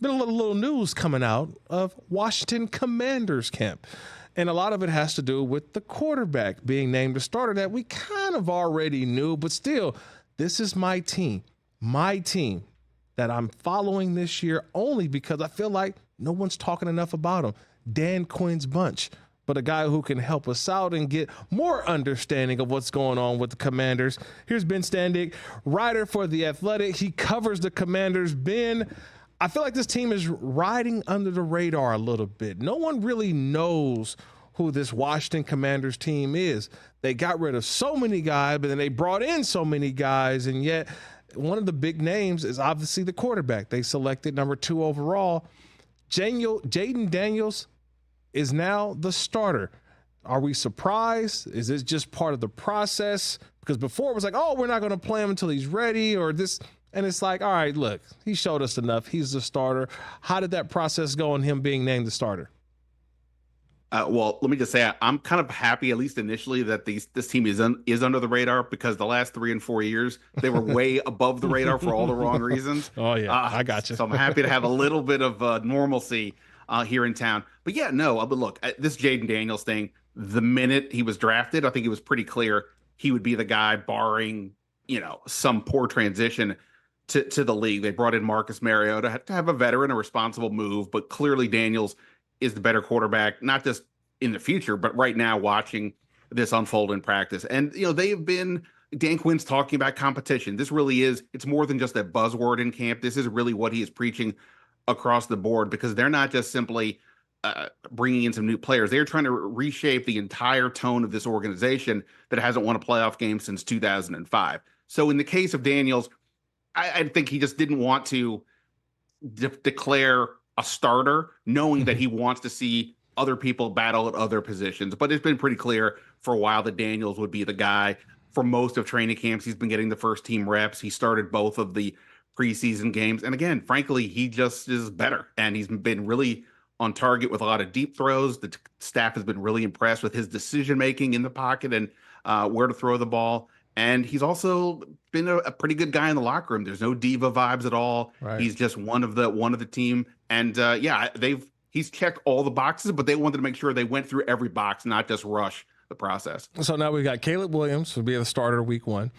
been a little news coming out of Washington Commanders camp. And a lot of it has to do with the quarterback being named a starter that we kind of already knew, but still, this is my team that I'm following this year only because I feel like no one's talking enough about him. Dan Quinn's bunch, but a guy who can help us out and get more understanding of what's going on with the Commanders. Here's Ben Standig, writer for The Athletic. He covers the Commanders. Ben, I feel like this team is riding under the radar a little bit. No one really knows who this Washington Commanders team is. They got rid of so many guys, but then they brought in so many guys, and yet one of the big names is obviously the quarterback. They selected number 2 overall. Jayden Daniels is now the starter. Are we surprised? Is this just part of the process? Because before it was like, oh, we're not going to play him until he's ready or this. And it's like, all right, look, he showed us enough. He's the starter. How did that process go in him being named the starter? Well, let me just say, I'm kind of happy, at least initially, that this team is under the radar, because the last 3 and 4 years, they were way above the radar for all the wrong reasons. Oh, yeah, I got you. So I'm happy to have a little bit of normalcy here in town. But yeah, no, but look, this Jaden Daniels thing, the minute he was drafted, I think it was pretty clear he would be the guy, barring, some poor transition to the league. They brought in Marcus Mariota to have a veteran, a responsible move, but clearly Daniels is the better quarterback, not just in the future, but right now watching this unfold in practice. And, Dan Quinn's talking about competition. This really is, it's more than just a buzzword in camp. This is really what he is preaching across the board, because they're not just simply bringing in some new players. They're trying to reshape the entire tone of this organization that hasn't won a playoff game since 2005. So in the case of Daniels, I think he just didn't want to declare a starter, knowing that he wants to see other people battle at other positions. But it's been pretty clear for a while that Daniels would be the guy. For most of training camps, he's been getting the first team reps. He started both of the preseason games. And again, frankly, he just is better. And he's been really on target with a lot of deep throws. The staff has been really impressed with his decision-making in the pocket and where to throw the ball. And he's also been a pretty good guy in the locker room. There's no diva vibes at all. Right. He's just one of the team. And he's checked all the boxes, but they wanted to make sure they went through every box, not just rush the process. So now we've got Caleb Williams will be the starter week 1.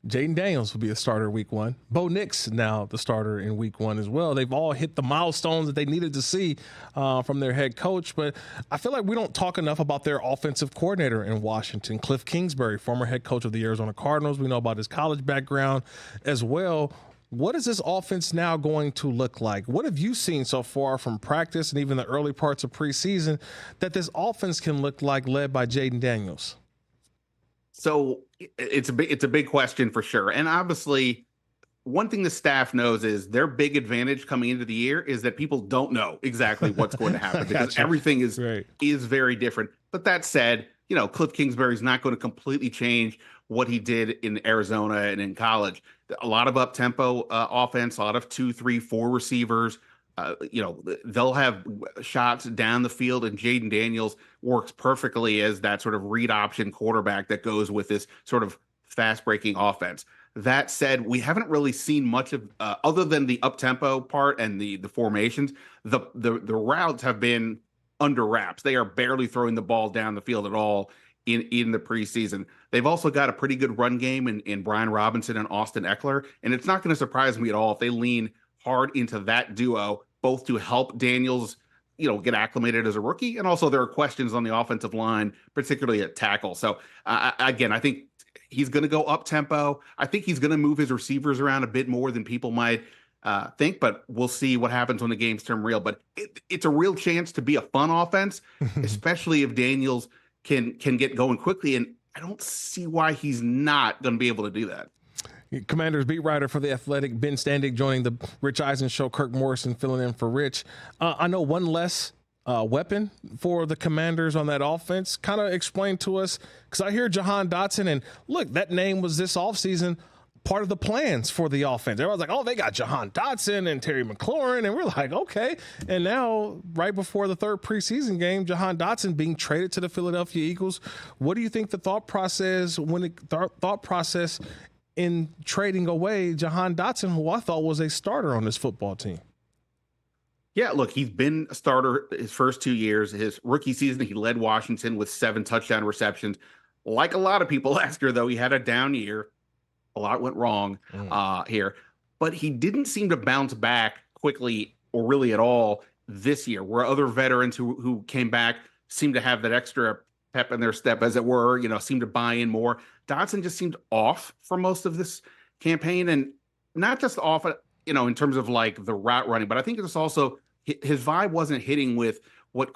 Jayden Daniels will be a starter week 1. Bo Nix now the starter in week 1 as well. They've all hit the milestones that they needed to see from their head coach. But I feel like we don't talk enough about their offensive coordinator in Washington, Kliff Kingsbury, former head coach of the Arizona Cardinals. We know about his college background as well. What is this offense now going to look like? What have you seen so far from practice and even the early parts of preseason that this offense can look like, led by Jayden Daniels? So it's a big question for sure. And obviously, one thing the staff knows is their big advantage coming into the year is that people don't know exactly what's going to happen because everything is very different. But that said, Kliff Kingsbury is not going to completely change what he did in Arizona and in college. A lot of up-tempo offense, a lot of 2, 3, 4 receivers. They'll have shots down the field, and Jayden Daniels works perfectly as that sort of read option quarterback that goes with this sort of fast-breaking offense. That said, we haven't really seen much of, other than the up-tempo part and the formations, the routes have been under wraps. They are barely throwing the ball down the field at all in the preseason. They've also got a pretty good run game in Brian Robinson and Austin Eckler, and it's not going to surprise me at all if they lean hard into that duo, both to help Daniels, get acclimated as a rookie, and also there are questions on the offensive line, particularly at tackle. So again, I think he's going to go up tempo. I think he's going to move his receivers around a bit more than people might think, but we'll see what happens when the games turn real. But it's a real chance to be a fun offense, especially if Daniels can get going quickly. And I don't see why he's not going to be able to do that. Commanders beat writer for The Athletic, Ben Standig, joining the Rich Eisen Show. Kirk Morrison filling in for Rich. I know one less weapon for the Commanders on that offense. Kind of explain to us, because I hear Jahan Dotson, and look, that name was this offseason part of the plans for the offense. Everyone's like, oh, they got Jahan Dotson and Terry McLaurin, and we're like, okay. And now, right before the third preseason game, Jahan Dotson being traded to the Philadelphia Eagles. What do you think the thought process in trading away Jahan Dotson, who I thought was a starter on this football team? Yeah, look, he's been a starter his first 2 years. His rookie season, he led Washington with 7 touchdown receptions. Like a lot of people last year, though, he had a down year. A lot went wrong here, but he didn't seem to bounce back quickly or really at all this year, where other veterans who came back seemed to have that extra pep in their step, as it were, seemed to buy in more. Dotson just seemed off for most of this campaign, and not just off, in terms of like the route running, but I think it's also his vibe wasn't hitting with what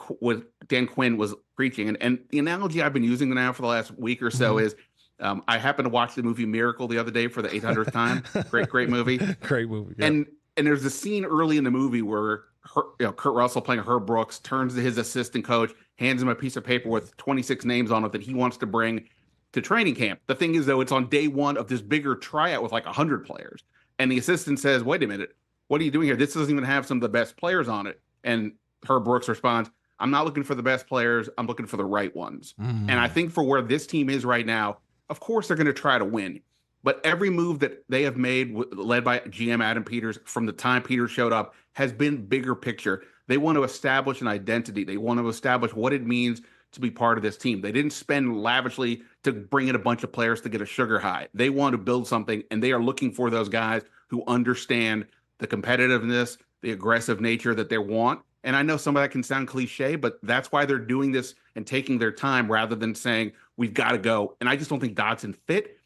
Dan Quinn was preaching. And the analogy I've been using now for the last week or so is, I happened to watch the movie Miracle the other day for the 800th time. Great movie. Great movie. Yeah. And there's a scene early in the movie where Kurt Russell playing Herb Brooks turns to his assistant coach, hands him a piece of paper with 26 names on it that he wants to bring to training camp. The thing is, though, it's on day one of this bigger tryout with like 100 players. And the assistant says, wait a minute, what are you doing here? This doesn't even have some of the best players on it. And Herb Brooks responds, I'm not looking for the best players. I'm looking for the right ones. And I think for where this team is right now, of course, they're going to try to win. But every move that they have made, led by GM Adam Peters, from the time Peters showed up, has been bigger picture. They want to establish an identity. They want to establish what it means to be part of this team. They didn't spend lavishly to bring in a bunch of players to get a sugar high. They want to build something, and they are looking for those guys who understand the competitiveness, the aggressive nature that they want. And I know some of that can sound cliche, but that's why they're doing this and taking their time rather than saying, we've got to go. And I just don't think Dotson fit.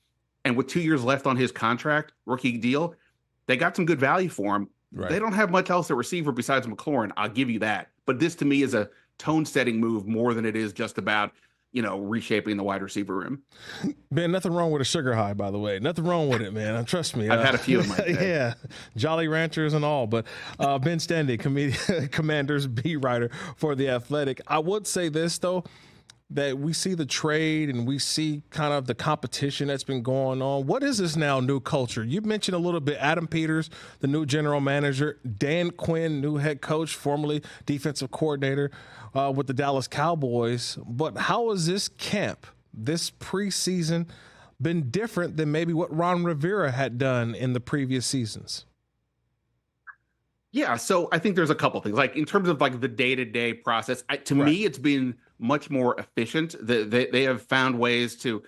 And with 2 years left on his contract, rookie deal, they got some good value for him. Right. They don't have much else at receiver besides McLaurin. I'll give you that. But this to me is a tone-setting move more than it is just about, reshaping the wide receiver room. Ben, nothing wrong with a sugar high, by the way. Nothing wrong with it, man. Trust me. I've had a few in my day. Yeah, Jolly Ranchers and all. But Ben Standig, Commanders beat writer for The Athletic. I would say this, though, that we see the trade and we see kind of the competition that's been going on. What is this now new culture? You mentioned a little bit Adam Peters, the new general manager, Dan Quinn, new head coach, formerly defensive coordinator with the Dallas Cowboys. But how has this camp, this preseason, been different than maybe what Ron Rivera had done in the previous seasons? Yeah, so I think there's a couple things. Like in terms of like the day-to-day process, to me, it's been much more efficient. They have found ways to,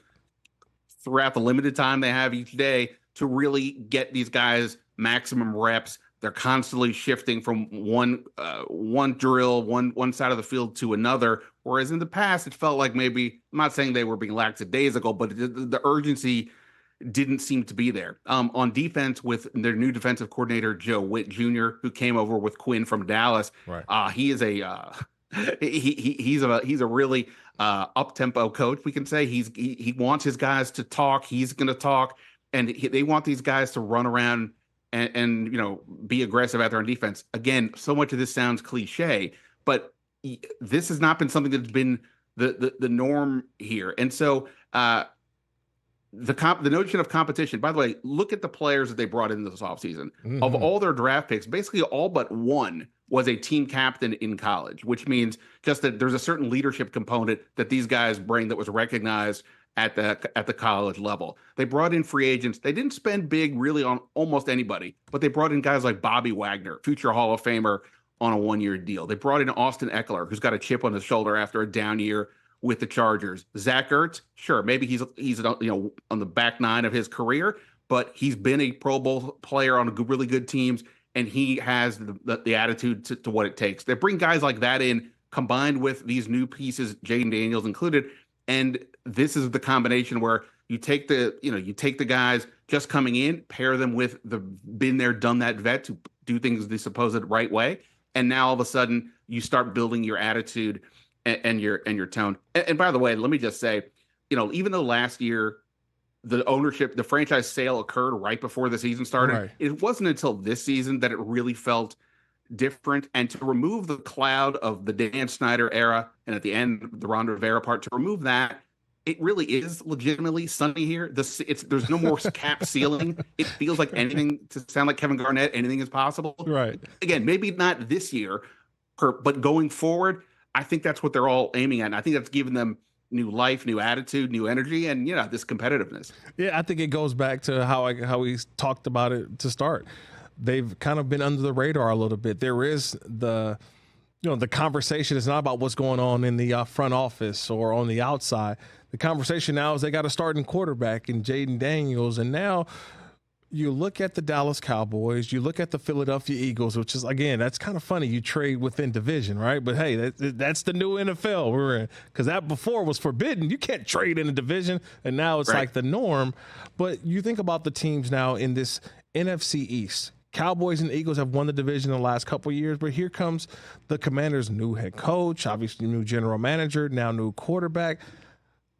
throughout the limited time they have each day, to really get these guys maximum reps. They're constantly shifting from one drill, one side of the field to another. Whereas in the past, it felt like maybe, I'm not saying they were being lackadaisical, but the urgency didn't seem to be there. On defense, with their new defensive coordinator, Joe Witt Jr., who came over with Quinn from Dallas. Right. He is a he's a really up-tempo coach, we can say. He wants his guys to talk. He's going to talk, and they want these guys to run around and be aggressive out there on defense. Again, so much of this sounds cliche, but this has not been something that's been the norm here. And so the notion of competition, by the way, look at the players that they brought in this offseason. Mm-hmm. Of all their draft picks, basically all but one was a team captain in college, which means just that there's a certain leadership component that these guys bring that was recognized at the college level. They brought in free agents. They didn't spend big really on almost anybody, but they brought in guys like Bobby Wagner, future Hall of Famer, on a one-year deal. They brought in Austin Eckler, who's got a chip on his shoulder after a down year with the Chargers. Zach Ertz, sure, maybe he's on the back nine of his career, but he's been a Pro Bowl player on really good teams, and he has the attitude to what it takes. They bring guys like that in, combined with these new pieces, Jayden Daniels included, and this is the combination where you take the guys just coming in, pair them with the been there, done that vets who do things the supposed right way, and now all of a sudden you start building your attitude and your tone. And by the way, let me just say, even though last year the franchise sale occurred right before the season started, right, it wasn't until this season that it really felt different. And to remove the cloud of the Dan Snyder era and at the end the Ron Rivera part, to remove that, it really is legitimately sunny here. There's no more cap ceiling. It feels like anything, to sound like Kevin Garnett, anything is possible. Right. Again, maybe not this year, but going forward, I think that's what they're all aiming at. And I think that's given them new life, new attitude, new energy, and this competitiveness. Yeah, I think it goes back to how we talked about it to start. they've kind of been under the radar a little bit. There is the conversation is not about what's going on in the front office or on the outside. The conversation now is they got a starting quarterback in Jayden Daniels. And now you look at the Dallas Cowboys, you look at the Philadelphia Eagles, which is, again, that's kind of funny. You trade within division, right? But hey, that's the new NFL we're in, because that before was forbidden. You can't trade in a division, and now it's like the norm. But you think about the teams now in this NFC East. Cowboys and Eagles have won the division in the last couple of years, but here comes the Commanders' new head coach, obviously new general manager, now new quarterback.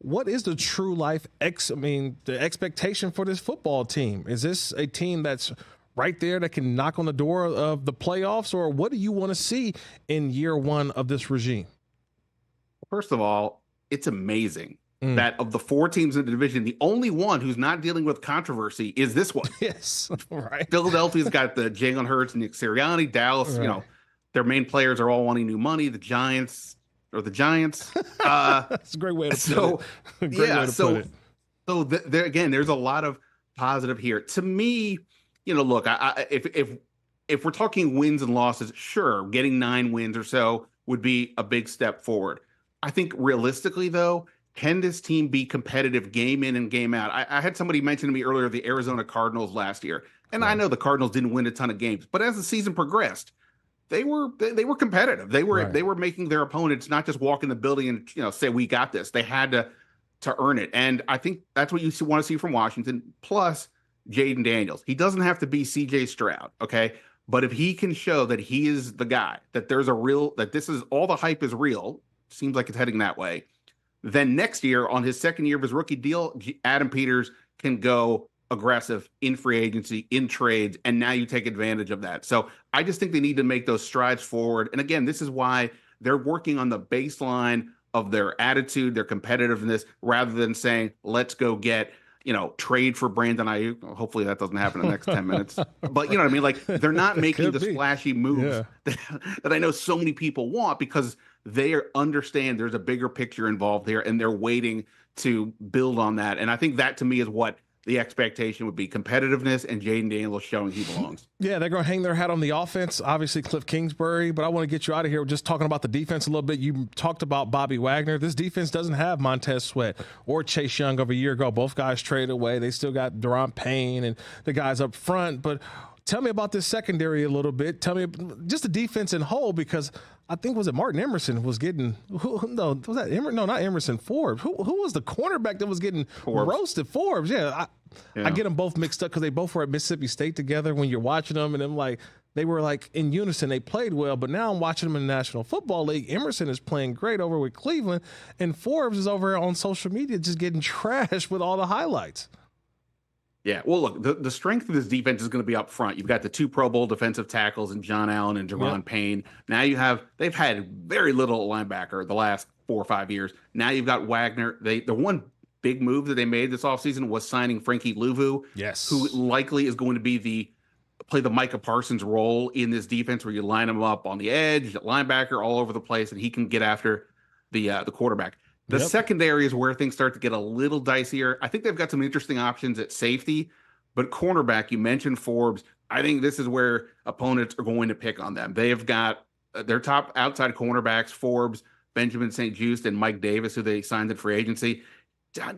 What is the true life the expectation for this football team? Is this a team that's right there that can knock on the door of the playoffs, or what do you want to see in year one of this regime? First of all, it's amazing that of the 4 teams in the division, the only one who's not dealing with controversy is this one. Yes, right. Philadelphia's got the Jalen Hurts and Nick Sirianni. Dallas, right. Their main players are all wanting new money. The Giants. That's a great way to put it. So again, there's a lot of positive here. To me, look, if we're talking wins and losses, sure, getting 9 wins or so would be a big step forward. I think realistically, though, can this team be competitive game in and game out? I had somebody mention to me earlier the Arizona Cardinals last year, and I know the Cardinals didn't win a ton of games, but as the season progressed, they were competitive. They were making their opponents not just walk in the building and say we got this. They had to earn it, and I think that's what you want to see from Washington. Plus, Jayden Daniels. He doesn't have to be C.J. Stroud, okay? But if he can show that he is the guy, that there's that this is all the hype is real, seems like it's heading that way. Then next year, on his second year of his rookie deal, Adam Peters can go aggressive in free agency, in trades, and now you take advantage of that. So I just think they need to make those strides forward. And again, this is why they're working on the baseline of their attitude, their competitiveness, rather than saying, let's go get, trade for Brandon Ayuk. Hopefully that doesn't happen in the next 10 minutes. But you know what I mean? Like, they're not making the splashy moves that I know so many people want, because they understand there's a bigger picture involved here, and they're waiting to build on that. And I think that, to me, is what the expectation would be: competitiveness and Jayden Daniels showing he belongs. Yeah, they're going to hang their hat on the offense. Obviously, Kliff Kingsbury, but I want to get you out of here just talking about the defense a little bit. You talked about Bobby Wagner. This defense doesn't have Montez Sweat or Chase Young of a year ago. Both guys traded away. They still got Daron Payne and the guys up front. But tell me about this secondary a little bit. Tell me just the defense in whole, because I think, was it Martin Emerson was getting not Emerson, Forbes. Who was the cornerback that was getting roasted? Forbes. I get them both mixed up because they both were at Mississippi State together when you're watching them, and I'm they were in unison. They played well, but now I'm watching them in the National Football League. Emerson is playing great over with Cleveland, and Forbes is over on social media just getting trashed with all the highlights. Yeah, well, look, the strength of this defense is going to be up front. You've got the 2 Pro Bowl defensive tackles in John Allen and Daron Payne. Now they've had very little linebacker the last 4 or 5 years. Now you've got Wagner. The one big move that they made this offseason was signing Frankie Louvu, who likely is going to play the Micah Parsons role in this defense, where you line him up on the edge, linebacker, all over the place, and he can get after the quarterback. The secondary is where things start to get a little dicier. I think they've got some interesting options at safety, but cornerback, you mentioned Forbes. I think this is where opponents are going to pick on them. They've got their top outside cornerbacks, Forbes, Benjamin St-Juste, and Mike Davis, who they signed in free agency.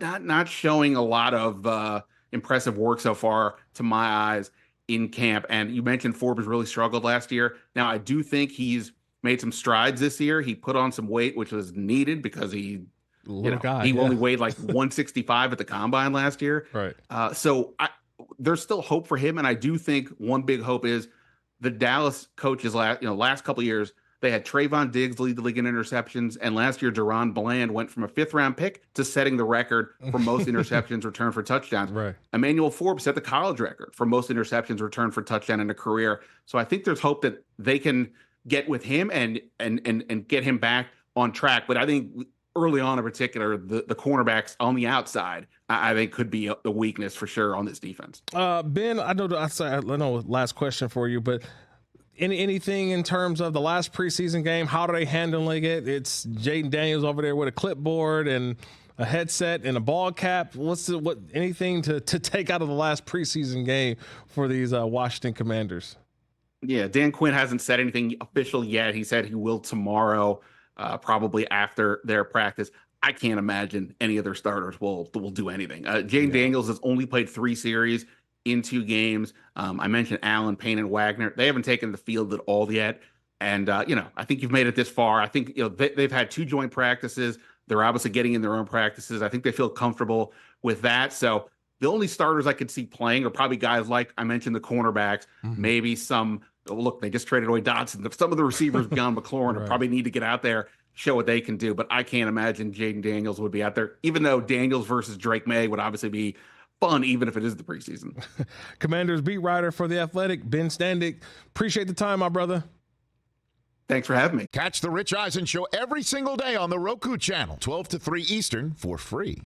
Not showing a lot of impressive work so far, to my eyes, in camp. And you mentioned Forbes really struggled last year. Now, I do think he's made some strides this year. He put on some weight, which was needed because he only weighed 165 at the combine last year. Right. So there's still hope for him. And I do think one big hope is the Dallas coaches last couple of years, they had Trayvon Diggs lead the league in interceptions. And last year, Deron Bland went from a 5th-round pick to setting the record for most interceptions returned for touchdowns. Right. Emmanuel Forbes set the college record for most interceptions returned for touchdown in a career. So I think there's hope that they can get with him and get him back on track. But I think early on, in particular, the cornerbacks on the outside, I think could be the weakness for sure on this defense. Ben, I know last question for you, but anything in terms of the last preseason game, how are they handling it? It's Jayden Daniels over there with a clipboard, and a headset and a ball cap? Anything to take out of the last preseason game for these Washington Commanders? Yeah, Dan Quinn hasn't said anything official yet. He said he will tomorrow, probably after their practice. I can't imagine any of their starters will do anything. Jaden Daniels has only played 3 series in 2 games. I mentioned Allen, Payne, and Wagner. They haven't taken the field at all yet. And, I think you've made it this far. I think, they've had 2 joint practices. They're obviously getting in their own practices. I think they feel comfortable with that. So the only starters I could see playing are probably guys like I mentioned, the cornerbacks, maybe some. Look, they just traded away Dotson. Some of the receivers beyond McLaurin will probably need to get out there, show what they can do. But I can't imagine Jaden Daniels would be out there, even though Daniels versus Drake May would obviously be fun, even if it is the preseason. Commanders beat writer for The Athletic, Ben Standig. Appreciate the time, my brother. Thanks for having me. Catch the Rich Eisen Show every single day on the Roku channel, 12 to 3 Eastern, for free.